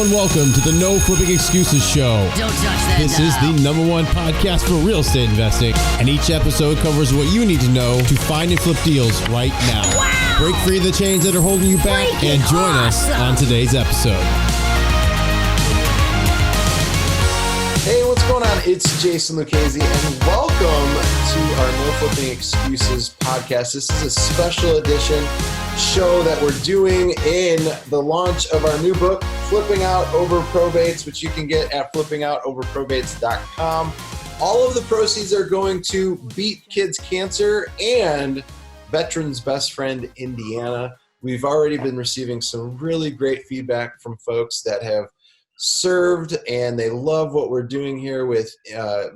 and welcome to the No Flipping Excuses Show. Don't touch that This is the #1 podcast for real estate investing, and each episode covers what you need to know to find and flip deals right now. Wow! Break free of the chains that are holding you back and join us on today's episode. Hey, what's going on? It's Jason Lucchese, and welcome to our No Flipping Excuses podcast. This is a special edition show that we're doing in the launch of our new book, Flipping Out Over Probates, which you can get at flippingoutoverprobates.com. All of the proceeds are going to Beat Kids Cancer and Veterans Best Friend Indiana. We've already been receiving some really great feedback from folks that have served, and they love what we're doing here with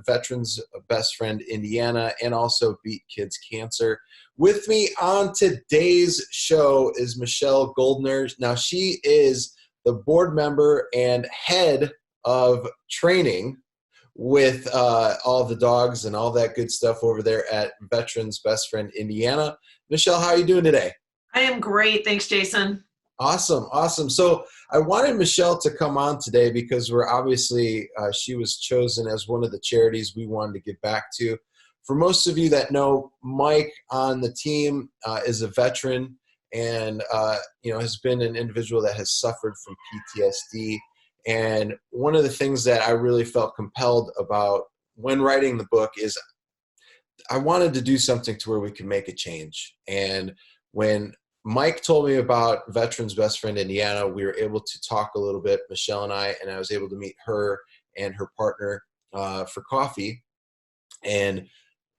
Veterans Best Friend Indiana and also Beat Kids Cancer. With me on today's show is Michelle Goldner. Now, she is the board member and head of training with all the dogs and all that good stuff over there at Veterans Best Friend Indiana. Michelle, how are you doing today? I am great. Thanks, Jason. Awesome. So I wanted Michelle to come on today because we're obviously, she was chosen as one of the charities we wanted to give back to. For most of you that know, Mike on the team is a veteran and has been an individual that has suffered from PTSD. And one of the things that I really felt compelled about when writing the book is I wanted to do something to where we could make a change. And when Mike told me about Veterans Best Friend Indiana, we were able to talk a little bit, Michelle and I was able to meet her and her partner for coffee. And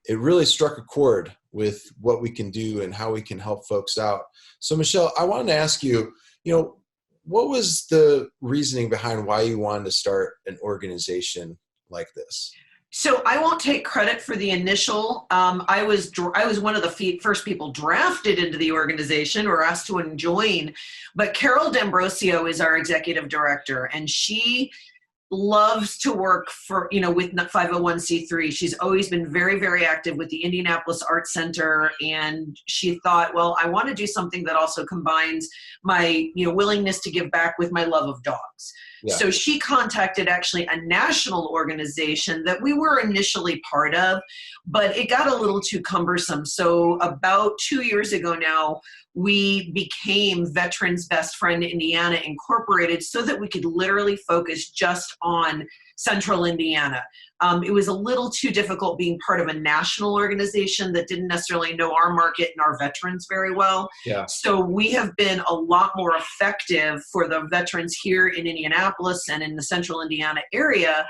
it really struck a chord with what we can do and how we can help folks out. So Michelle, I wanted to ask you, what was the reasoning behind why you wanted to start an organization like this? So I won't take credit for the initial. I was one of the first people drafted into the organization or asked to join. But Carol D'Ambrosio is our executive director, and she loves to work with 501c3. She's always been very, very active with the Indianapolis Art Center. And she thought, well, I want to do something that also combines my, willingness to give back with my love of dogs. Yeah. So she contacted actually a national organization that we were initially part of, but it got a little too cumbersome. So about 2 years ago now, we became Veterans Best Friend Indiana Incorporated so that we could literally focus just on Central Indiana. It was a little too difficult being part of a national organization that didn't necessarily know our market and our veterans very well. Yeah. So we have been a lot more effective for the veterans here in Indianapolis and in the Central Indiana area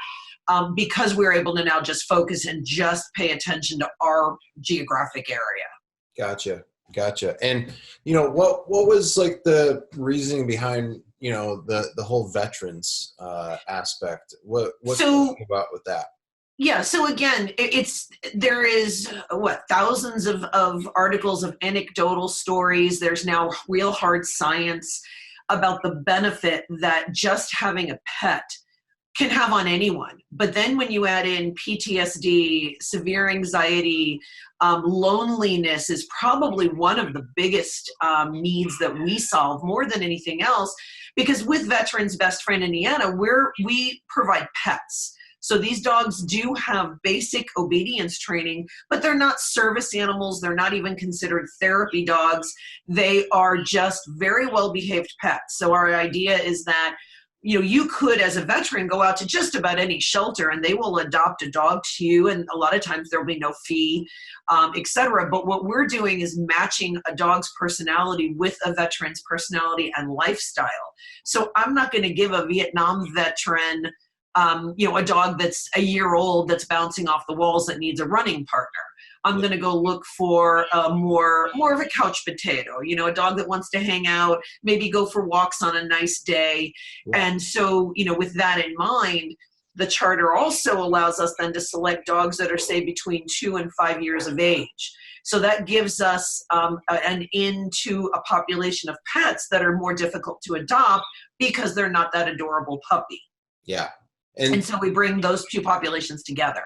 because we're able to now just focus and just pay attention to our geographic area. Gotcha. And, what was like the reasoning behind, the whole veterans aspect? What's about with that? Yeah. So again, there is thousands of articles of anecdotal stories. There's now real hard science about the benefit that just having a pet can have on anyone. But then when you add in PTSD, severe anxiety, loneliness is probably one of the biggest needs that we solve more than anything else, because with Veterans Best Friend Indiana, we provide pets. So these dogs do have basic obedience training, but they're not service animals. They're not even considered therapy dogs. They are just very well-behaved pets. So our idea is that you could, as a veteran, go out to just about any shelter and they will adopt a dog to you. And a lot of times there'll be no fee, et cetera. But what we're doing is matching a dog's personality with a veteran's personality and lifestyle. So I'm not going to give a Vietnam veteran, a dog that's a year old that's bouncing off the walls that needs a running partner. I'm going to go look for more of a couch potato, a dog that wants to hang out, maybe go for walks on a nice day. Yeah. And so, with that in mind, the charter also allows us then to select dogs that are, say, between 2 and 5 years of age. So that gives us an in to a population of pets that are more difficult to adopt because they're not that adorable puppy. Yeah. And so we bring those two populations together.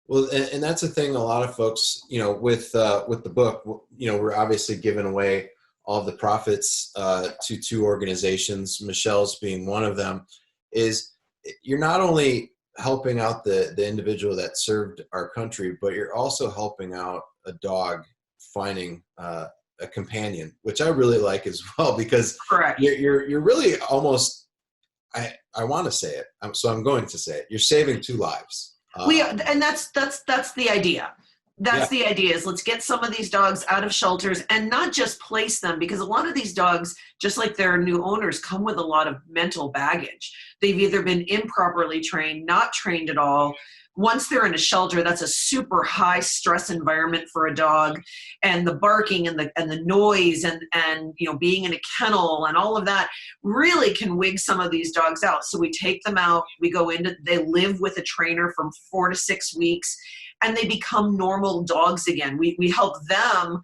Well, and that's the thing. A lot of folks, with the book, we're obviously giving away all of the profits to two organizations, Michelle's being one of them. is you're not only helping out the individual that served our country, but you're also helping out a dog finding a companion, which I really like as well, because Correct. you're really almost, I want to say it, so I'm going to say it. You're saving 2 lives. And that's the idea. That's the idea, is let's get some of these dogs out of shelters and not just place them, because a lot of these dogs, just like their new owners, come with a lot of mental baggage. They've either been improperly trained, not trained at all. Once they're in a shelter, that's a super high stress environment for a dog, and the barking and the noise and being in a kennel and all of that really can wig some of these dogs out. So we take them out, they live with a trainer from 4 to 6 weeks, and they become normal dogs again. We help them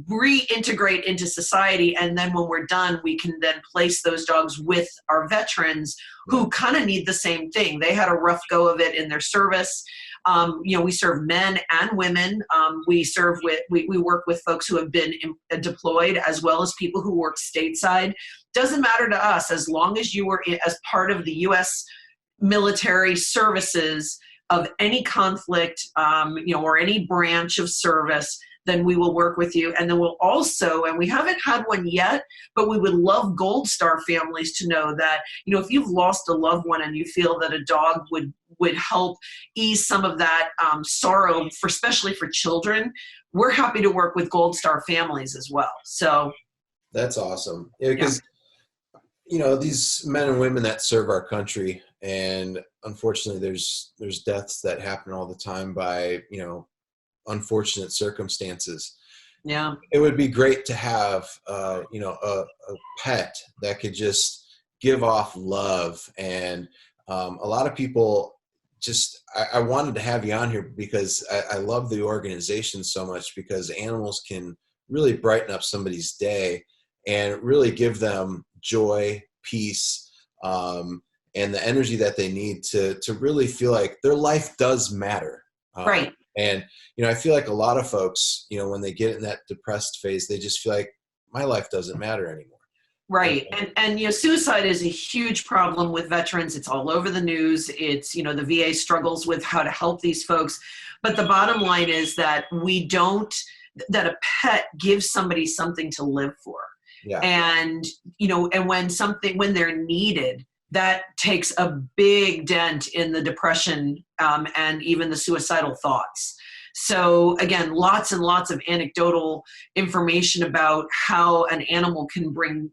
reintegrate into society, and then when we're done, we can then place those dogs with our veterans who kind of need the same thing. They had a rough go of it in their service. We serve men and women. We work with folks who have been deployed, as well as people who work stateside. Doesn't matter to us, as long as you were as part of the U.S. military services of any conflict, or any branch of service, then we will work with you. And then we'll also, and we haven't had one yet, but we would love Gold Star families to know that, if you've lost a loved one and you feel that a dog would help ease some of that sorrow, especially for children, we're happy to work with Gold Star families as well. So that's awesome. Because, these men and women that serve our country, and unfortunately there's deaths that happen all the time by, unfortunate circumstances. Yeah. It would be great to have, a pet that could just give off love. And a lot of people I wanted to have you on here because I love the organization so much, because animals can really brighten up somebody's day and really give them joy, peace, and the energy that they need to really feel like their life does matter. Right. And, I feel like a lot of folks, when they get in that depressed phase, they just feel like my life doesn't matter anymore. Right. And suicide is a huge problem with veterans. It's all over the news. It's, the VA struggles with how to help these folks. But the bottom line is that that a pet gives somebody something to live for. Yeah. And, and when they're needed, that takes a big dent in the depression and even the suicidal thoughts. So again, lots and lots of anecdotal information about how an animal can bring,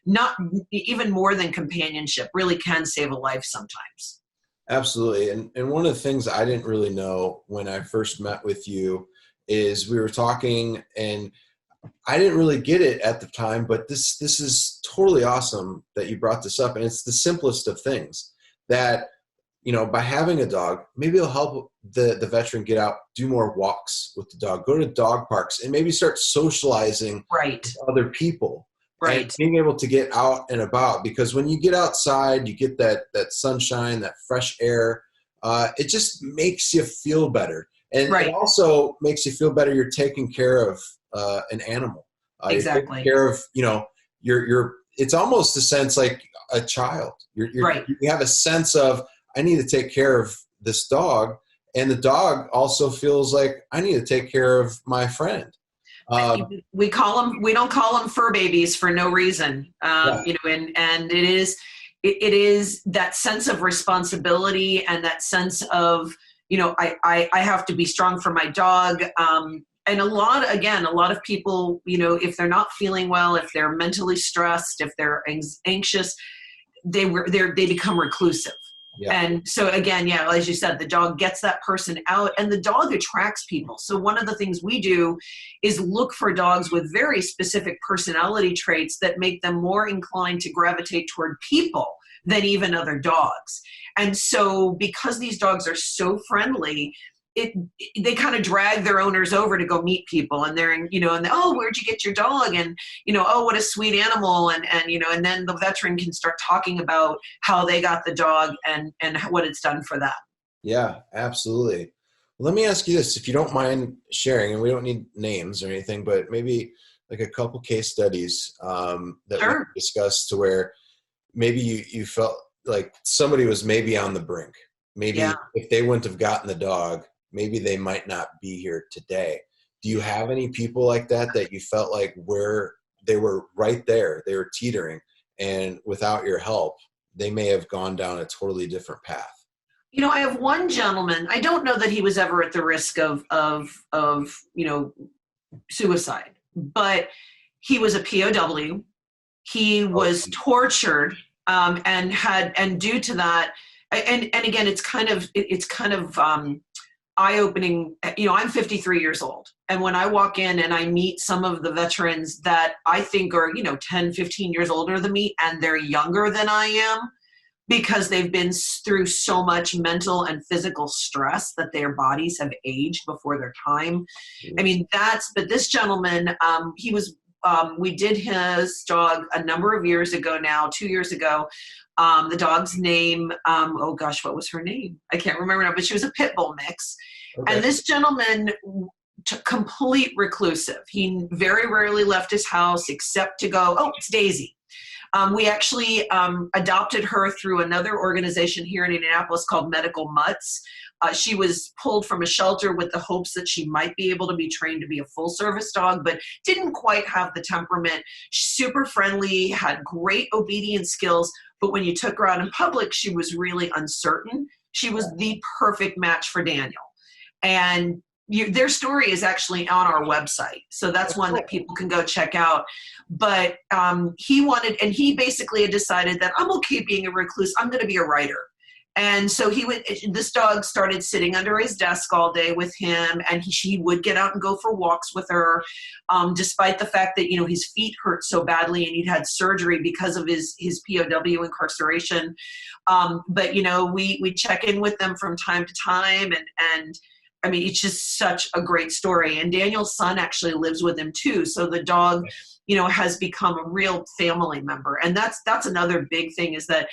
not even more than companionship, really can save a life sometimes. Absolutely. And one of the things I didn't really know when I first met with you is we were talking, and I didn't really get it at the time, but this is totally awesome that you brought this up. And it's the simplest of things that, by having a dog, maybe it'll help the veteran get out, do more walks with the dog, go to dog parks, and maybe start socializing with other people. Right. And being able to get out and about, because when you get outside, you get that sunshine, that fresh air. It just makes you feel better. And it also makes you feel better. You're taking care of an animal. Exactly. You're taking care of, you're it's almost a sense like a child. You have a sense of, I need to take care of this dog. And the dog also feels like, I need to take care of my friend. We don't call them fur babies for no reason. And it is that sense of responsibility and that sense of, I have to be strong for my dog. And a lot of people, if they're not feeling well, if they're mentally stressed, if they're anxious, they become reclusive. Yeah. And so again, as you said, the dog gets that person out, and the dog attracts people. So one of the things we do is look for dogs with very specific personality traits that make them more inclined to gravitate toward people than even other dogs. And so because these dogs are so friendly, they kind of drag their owners over to go meet people, and they're oh, where'd you get your dog? And, oh, what a sweet animal. And then the veteran can start talking about how they got the dog and what it's done for them. Yeah, absolutely. Well, let me ask you this, if you don't mind sharing, and we don't need names or anything, but maybe like a couple case studies that we discussed, to where maybe you felt like somebody was maybe on the brink. Maybe if they wouldn't have gotten the dog, maybe they might not be here today. Do you have any people like that you felt like where they were right there, they were teetering, and without your help, they may have gone down a totally different path? You know, I have one gentleman. I don't know that he was ever at the risk of suicide, but he was a POW. He was tortured, and due to that, and again, it's kind of eye-opening. You know, I'm 53 years old, and when I walk in and I meet some of the veterans that I think are 10, 15 years older than me, and they're younger than I am, because they've been through so much mental and physical stress that their bodies have aged before their time. I mean, but this gentleman, we did his dog a number of years ago now, 2 years ago. The dog's name, oh gosh, what was her name? I can't remember now, but she was a pit bull mix. Okay. And this gentleman, complete reclusive. He very rarely left his house except to go, oh, it's Daisy. We actually adopted her through another organization here in Indianapolis called Medical Mutts. She was pulled from a shelter with the hopes that she might be able to be trained to be a full service dog, but didn't quite have the temperament. Super friendly, had great obedience skills, but when you took her out in public, she was really uncertain. She was the perfect match for Daniel. And their story is actually on our website. So that's one that people can go check out. But he basically had decided that I'm okay being a recluse. I'm going to be a writer. And so this dog started sitting under his desk all day with him, and he would get out and go for walks with her, despite the fact that, his feet hurt so badly and he'd had surgery because of his POW incarceration. But, we check in with them from time to time, and I mean, it's just such a great story. And Daniel's son actually lives with him too. So the dog, has become a real family member. And that's another big thing, is that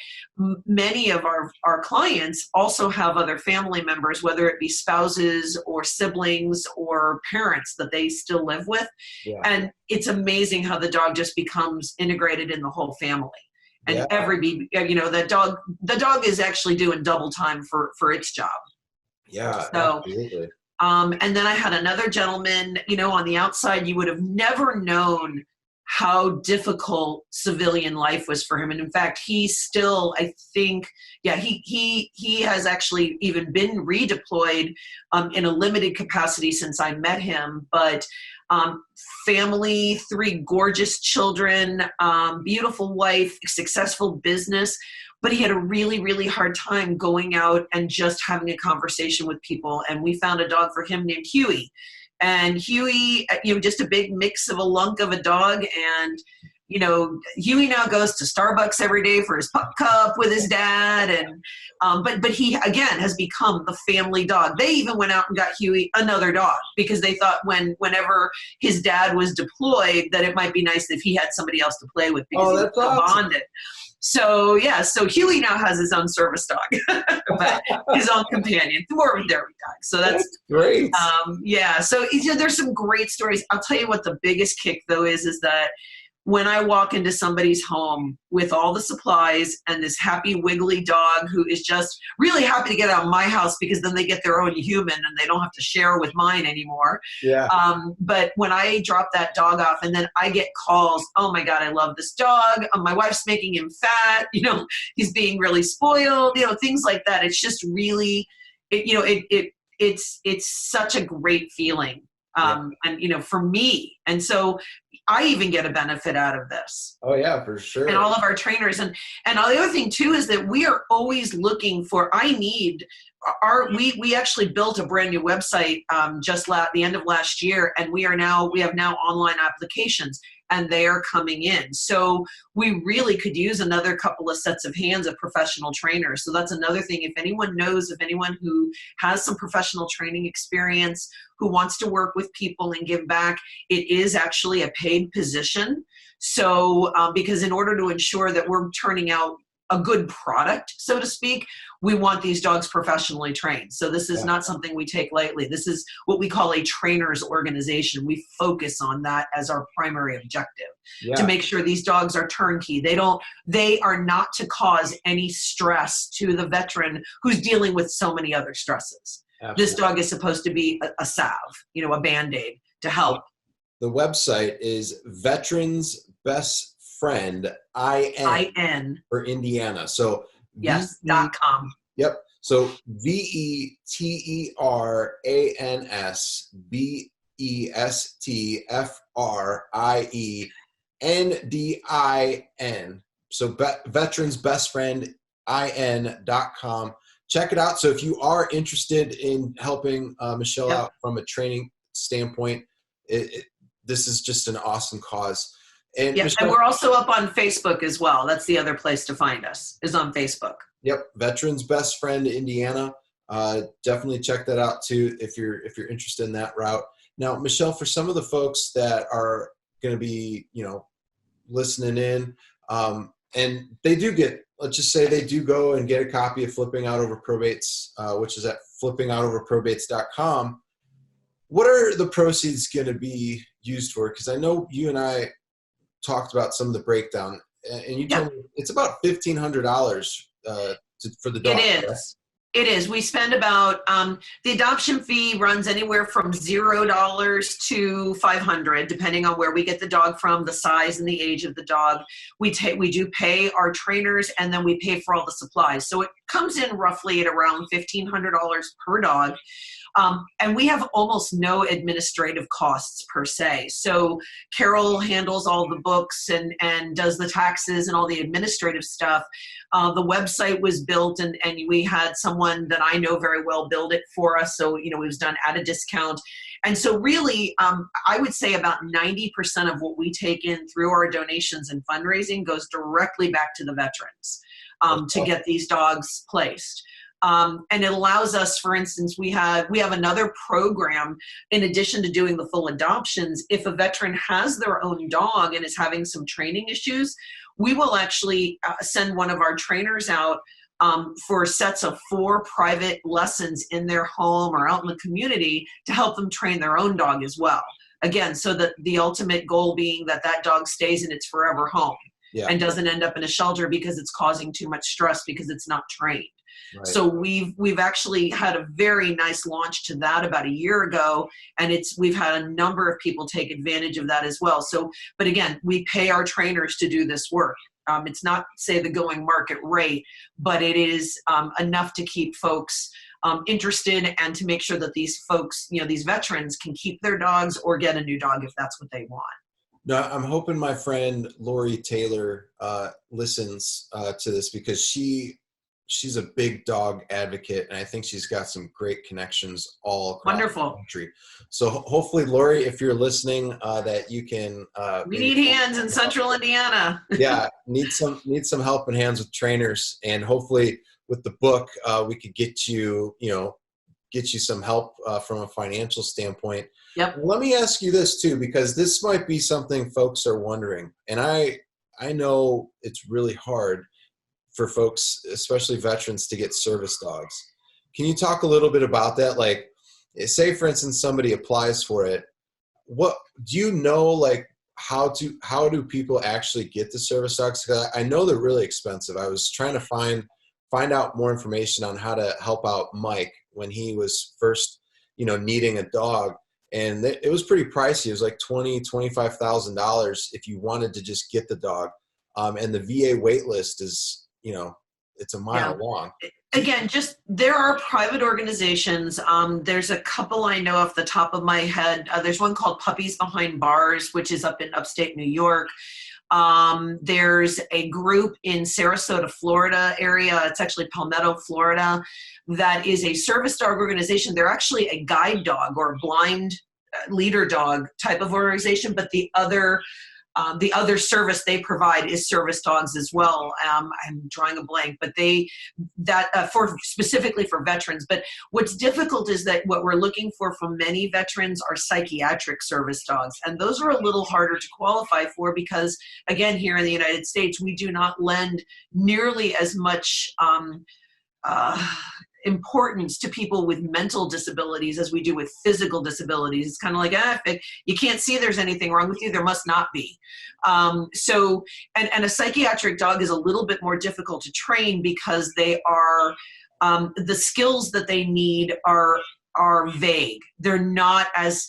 many of our clients also have other family members, whether it be spouses or siblings or parents that they still live with. Yeah. And it's amazing how the dog just becomes integrated in the whole family. And the dog is actually doing double time for its job. Yeah, so, absolutely. And then I had another gentleman, on the outside, you would have never known how difficult civilian life was for him. And in fact, he still, I think, he has actually even been redeployed in a limited capacity since I met him. But family, 3 gorgeous children, beautiful wife, successful business. But he had a really, really hard time going out and just having a conversation with people. And we found a dog for him named Huey. And Huey, just a big mix of a lunk of a dog. And, Huey now goes to Starbucks every day for his pup cup with his dad. And but he, again, has become the family dog. They even went out and got Huey another dog because they thought whenever his dad was deployed that it might be nice if he had somebody else to play with, because he was awesome. Bonded. So Huey now has his own service dog, but his own companion, more of a therapy dog. So that's great. So there's some great stories. I'll tell you what the biggest kick though is that when I walk into somebody's home with all the supplies and this happy wiggly dog who is just really happy to get out of my house, because then they get their own human and they don't have to share with mine anymore. Yeah. But when I drop that dog off and then I get calls, oh my God, I love this dog. My wife's making him fat. He's being really spoiled, things like that. It's just really, it's such a great feeling. And, for me. And so I even get a benefit out of this. Oh yeah, for sure. And all of our trainers. And the other thing too, is that we are always looking for, we actually built a brand new website just the end of last year. And we have now online applications, and they are coming in. So we really could use another couple of sets of hands of professional trainers. So that's another thing. If anyone knows of anyone who has some professional training experience, who wants to work with people and give back, it is actually a paid position. So because in order to ensure that we're turning out a good product, so to speak, we want these dogs professionally trained. So this is not something we take lightly. This is what we call a trainer's organization. We focus on that as our primary objective, to make sure these dogs are turnkey. They are not to cause any stress to the veteran who's dealing with so many other stresses. Absolutely. This dog is supposed to be a salve, a Band-Aid to help. The website is Veterans Best Friend, IN for Indiana. So yes, .com. Yep. So VeteranSBestFriendIndin. So Veterans Best Friend, IN.com. Check it out. So if you are interested in helping Michelle out from a training standpoint, this is just an awesome cause. And, Michelle, and we're also up on Facebook as well. That's the other place to find us, is on Facebook. Yep, Veterans Best Friend Indiana. Definitely check that out too if you're interested in that route. Now, Michelle, for some of the folks that are going to be listening in, and they do get, let's just say they do go and get a copy of Flipping Out Over Probates, which is at flippingoutOverprobates.com. What are the proceeds going to be used for? Because I know you and I talked about some of the breakdown, and you told me it's about $1,500 for the dog. It is. Right? It is. We spend about the adoption fee runs anywhere from $0 to $500, depending on where we get the dog from, the size and the age of the dog. We do pay our trainers, and then we pay for all the supplies. So it comes in roughly at around $1,500 per dog. And we have almost no administrative costs per se. So Carol handles all the books and does the taxes and all the administrative stuff. The website was built, and we had someone that I know very well build it for us. So, it was done at a discount. And so really, I would say about 90% of what we take in through our donations and fundraising goes directly back to the veterans to get these dogs placed. And it allows us, for instance, we have another program in addition to doing the full adoptions. If a veteran has their own dog and is having some training issues, we will actually send one of our trainers out for sets of 4 private lessons in their home or out in the community to help them train their own dog as well. Again, so that the ultimate goal being that dog stays in its forever home and doesn't end up in a shelter because it's causing too much stress because it's not trained. Right. So we've actually had a very nice launch to that about a year ago, and we've had a number of people take advantage of that as well. So, but again, we pay our trainers to do this work. It's not, say, the going market rate, but it is enough to keep folks interested and to make sure that these folks, these veterans, can keep their dogs or get a new dog if that's what they want. No, I'm hoping my friend Lori Taylor listens to this, because she's a big dog advocate, and I think she's got some great connections all across the country. So hopefully, Lori, if you're listening, that you can. We need hands in Central Indiana. Yeah, need some help and hands with trainers, and hopefully with the book, we could get you some help from a financial standpoint. Yep. Let me ask you this too, because this might be something folks are wondering, and I know it's really hard for folks, especially veterans, to get service dogs. Can you talk a little bit about that? Like, say for instance, somebody applies for it. What do you know, like how do people actually get the service dogs? 'Cause I know they're really expensive. I was trying to find out more information on how to help out Mike when he was first, needing a dog. And it was pretty pricey. It was like $25,000 if you wanted to just get the dog. And the VA wait list is, it's a mile long. Again, there are private organizations. There's a couple I know off the top of my head. There's one called Puppies Behind Bars, which is up in upstate New York. There's a group in Sarasota, Florida area. It's actually Palmetto, Florida. That is a service dog organization. They're actually a guide dog or a blind leader dog type of organization, but the other the other service they provide is service dogs as well. I'm drawing a blank, but for specifically for veterans. But what's difficult is that what we're looking for from many veterans are psychiatric service dogs. And those are a little harder to qualify for because, again, here in the United States, we do not lend nearly as much importance to people with mental disabilities as we do with physical disabilities. It's kind of like, if you can't see there's anything wrong with you, there must not be. And a psychiatric dog is a little bit more difficult to train because they are, the skills that they need are vague. They're not as,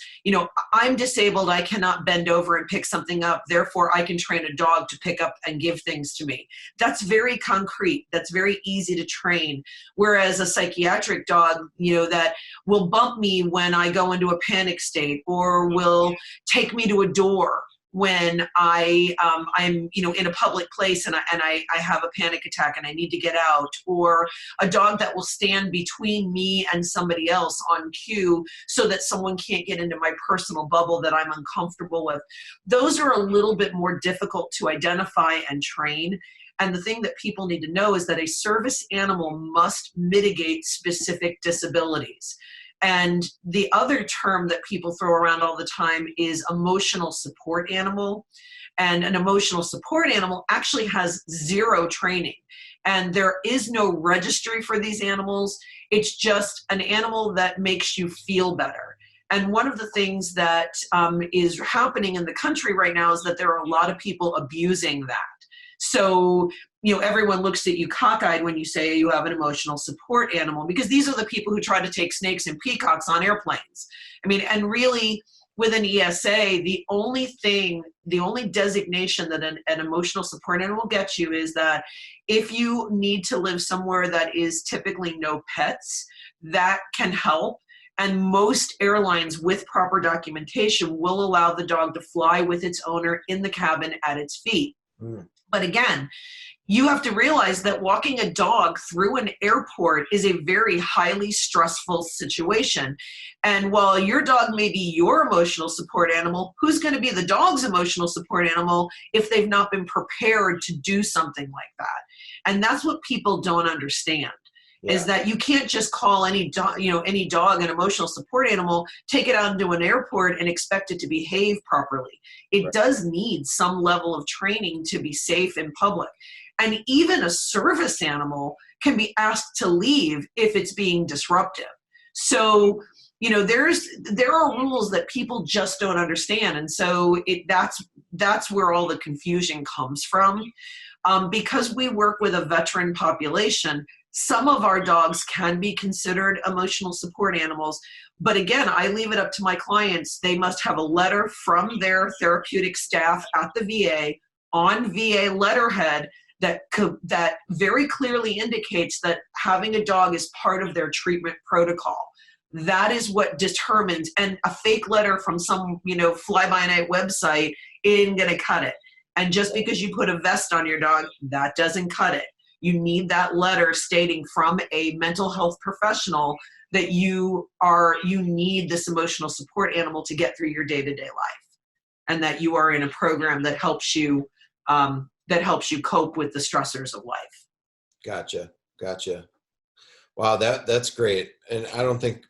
I'm disabled, I cannot bend over and pick something up, therefore I can train a dog to pick up and give things to me. That's very concrete. That's very easy to train. Whereas a psychiatric dog, that will bump me when I go into a panic state or will take me to a door when I'm in a public place and I have a panic attack and I need to get out, or a dog that will stand between me and somebody else on cue so that someone can't get into my personal bubble that I'm uncomfortable with. Those are a little bit more difficult to identify and train. And the thing that people need to know is that a service animal must mitigate specific disabilities. And the other term that people throw around all the time is emotional support animal. And an emotional support animal actually has zero training. And there is no registry for these animals. It's just an animal that makes you feel better. And one of the things that is happening in the country right now is that there are a lot of people abusing that. So, everyone looks at you cockeyed when you say you have an emotional support animal, because these are the people who try to take snakes and peacocks on airplanes. And really with an ESA, the only designation that an emotional support animal gets you is that if you need to live somewhere that is typically no pets, that can help. And most airlines with proper documentation will allow the dog to fly with its owner in the cabin at its feet. But again, you have to realize that walking a dog through an airport is a very highly stressful situation. And while your dog may be your emotional support animal, who's going to be the dog's emotional support animal if they've not been prepared to do something like that? And that's what people don't understand. Is that you can't just call any dog an emotional support animal, take it out into an airport and expect it to behave properly. It does need some level of training to be safe in public. And even a service animal can be asked to leave if it's being disruptive. So, there are rules that people just don't understand. And so that's where all the confusion comes from. Because we work with a veteran population, some of our dogs can be considered emotional support animals. But again, I leave it up to my clients. They must have a letter from their therapeutic staff at the VA on VA letterhead that very closely indicates that having a dog is part of their treatment protocol. That is what determines, and a fake letter from some, fly-by-night website isn't going to cut it. And just because you put a vest on your dog, that doesn't cut it. You need that letter stating from a mental health professional that you need this emotional support animal to get through your day-to-day life, and that you are in a program that helps you cope with the stressors of life. Gotcha. Wow, that's great. And I don't think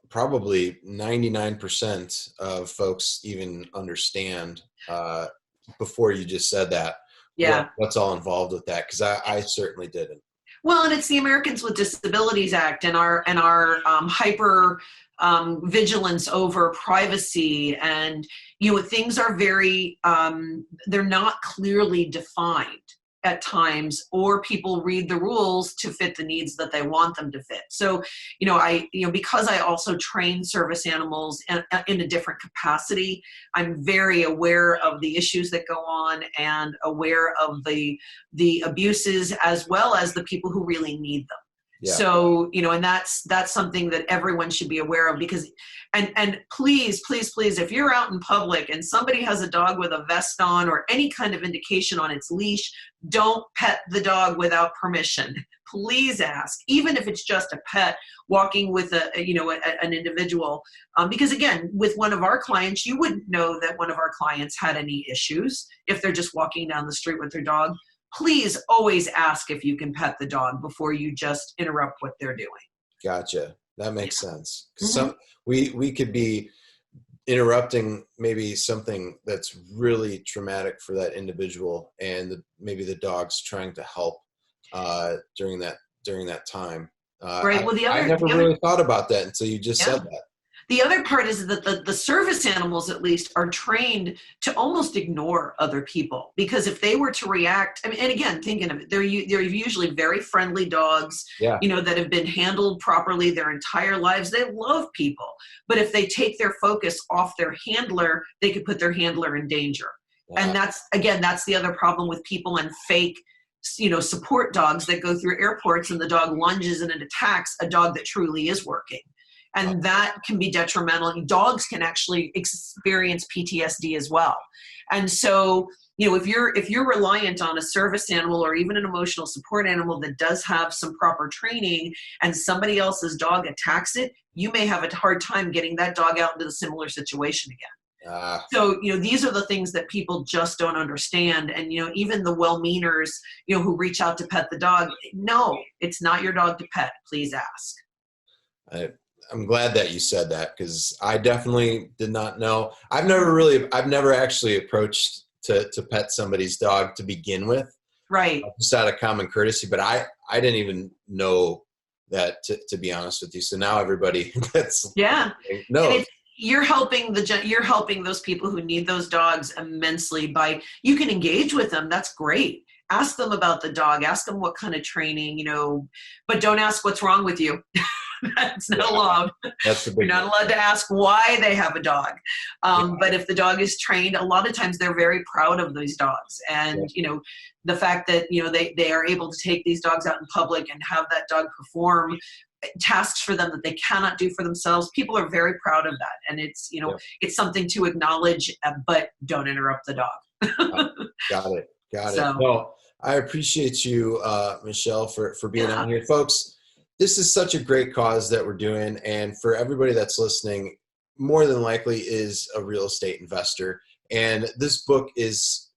probably 99% of folks even understand before you just said that. What's all involved with that? Because I certainly didn't. Well, and it's the Americans with Disabilities Act and our hyper vigilance over privacy, and things are very they're not clearly defined at times, or people read the rules to fit the needs that they want them to fit. So, because I also train service animals in a different capacity, I'm very aware of the issues that go on and aware of the abuses as well as the people who really need them. Yeah. So, and that's something that everyone should be aware of, because, and please, if you're out in public and somebody has a dog with a vest on or any kind of indication on its leash, don't pet the dog without permission. please ask, even if it's just a pet walking with an individual. Because again, with one of our clients, you wouldn't know that one of our clients had any issues if they're just walking down the street with their dog. Please always ask if you can pet the dog before you just interrupt what they're doing. Gotcha. That makes sense. 'Cause we could be interrupting maybe something that's really traumatic for that individual, and maybe the dog's trying to help during that time. Right. Well, I never really thought about that until you just said that. The other part is that the service animals, at least, are trained to almost ignore other people, because if they were to react, I mean, and again, thinking of it, they're usually very friendly dogs, Yeah. that have been handled properly their entire lives. They love people, but if they take their focus off their handler, they could put their handler in danger. Yeah. And that's the other problem with people and fake, support dogs that go through airports, and the dog lunges and it attacks a dog that truly is working. And that can be detrimental. Dogs can actually experience PTSD as well. And so, if you're reliant on a service animal or even an emotional support animal that does have some proper training, and somebody else's dog attacks it, you may have a hard time getting that dog out into the similar situation again. So, these are the things that people just don't understand. And, even the well-meaners, who reach out to pet the dog, no, it's not your dog to pet. Please ask. I'm glad that you said that, because I definitely did not know. I've never actually approached to pet somebody's dog to begin with. Right. Just out of common courtesy, but I didn't even know that, to be honest with you. So now everybody that's knows. You're helping those people who need those dogs immensely by, you can engage with them. That's great. Ask them about the dog. Ask them what kind of training, but don't ask what's wrong with you. That's not allowed. You're not allowed to ask why they have a dog. But if the dog is trained, a lot of times they're very proud of these dogs. And, the fact that, they are able to take these dogs out in public and have that dog perform tasks for them that they cannot do for themselves. People are very proud of that. And it's, it's something to acknowledge, but don't interrupt the dog. Got it. Well, I appreciate you, Michelle, for being on here. Folks, this is such a great cause that we're doing. And for everybody that's listening, more than likely is a real estate investor. And this book is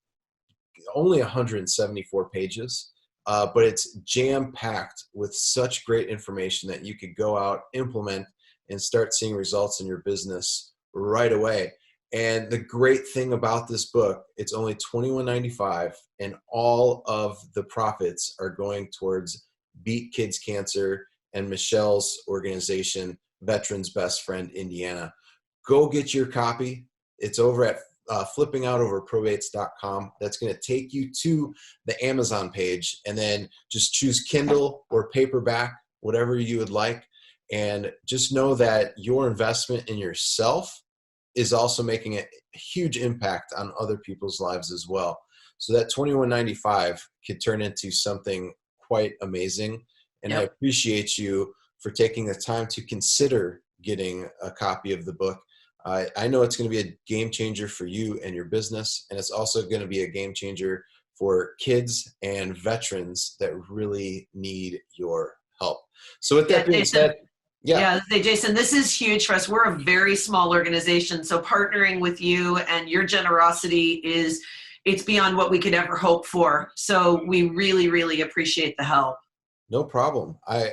only 174 pages, but it's jam-packed with such great information that you could go out, implement, and start seeing results in your business right away. And the great thing about this book, it's only $21.95, and all of the profits are going towards Beat Kids Cancer and Michelle's organization, Veterans Best Friend Indiana. Go get your copy. It's over at flippingoutoverprobates.com. That's going to take you to the Amazon page, and then just choose Kindle or paperback, whatever you would like. And just know that your investment in yourself is also making a huge impact on other people's lives as well. So that $21.95 could turn into something quite amazing. And I appreciate you for taking the time to consider getting a copy of the book. I know it's going to be a game changer for you and your business. And it's also going to be a game changer for kids and veterans that really need your help. So with that being said, Jason, this is huge for us. We're a very small organization. So partnering with you and your generosity it's beyond what we could ever hope for. So we really, really appreciate the help. No problem. I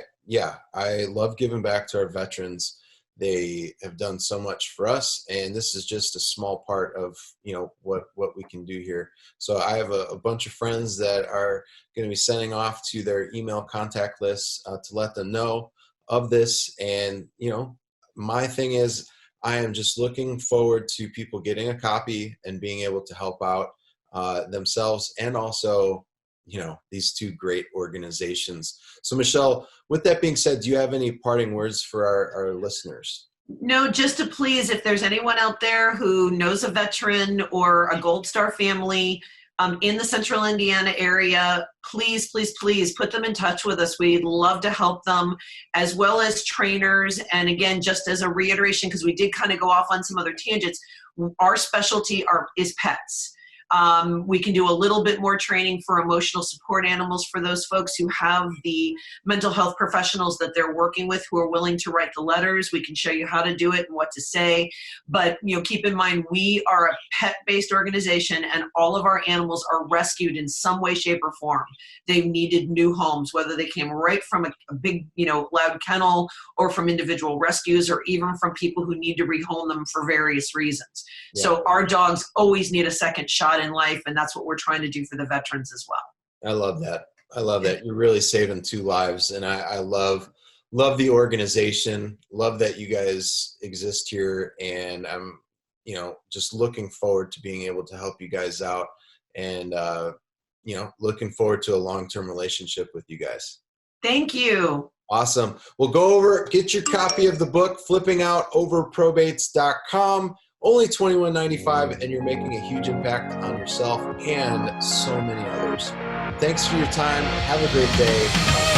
love giving back to our veterans. They have done so much for us, and this is just a small part of what we can do here. So I have a bunch of friends that are going to be sending off to their email contact lists to let them know of this. And my thing is, I am just looking forward to people getting a copy and being able to help out themselves, and also these two great organizations. So Michelle, with that being said, do you have any parting words for our listeners? No, just to please, if there's anyone out there who knows a veteran or a Gold Star family in the central Indiana area, please, please, please put them in touch with us. We'd love to help them, as well as trainers. And again, just as a reiteration, because we did kind of go off on some other tangents, our specialty is pets. We can do a little bit more training for emotional support animals for those folks who have the mental health professionals that they're working with who are willing to write the letters. We can show you how to do it and what to say. But keep in mind, we are a pet-based organization, and all of our animals are rescued in some way, shape, or form. They've needed new homes, whether they came right from a big, loud kennel, or from individual rescues, or even from people who need to rehome them for various reasons. Yeah. So our dogs always need a second shot in life, and that's what we're trying to do for the veterans as well. I love that. You're really saving 2 lives, and I love the organization. Love that you guys exist here, and I'm just looking forward to being able to help you guys out, and looking forward to a long-term relationship with you guys. Thank you. Awesome. Well, get your copy of the book, Flipping Out Over Probates.com. Only $21.95, and you're making a huge impact on yourself and so many others. Thanks for your time. Have a great day.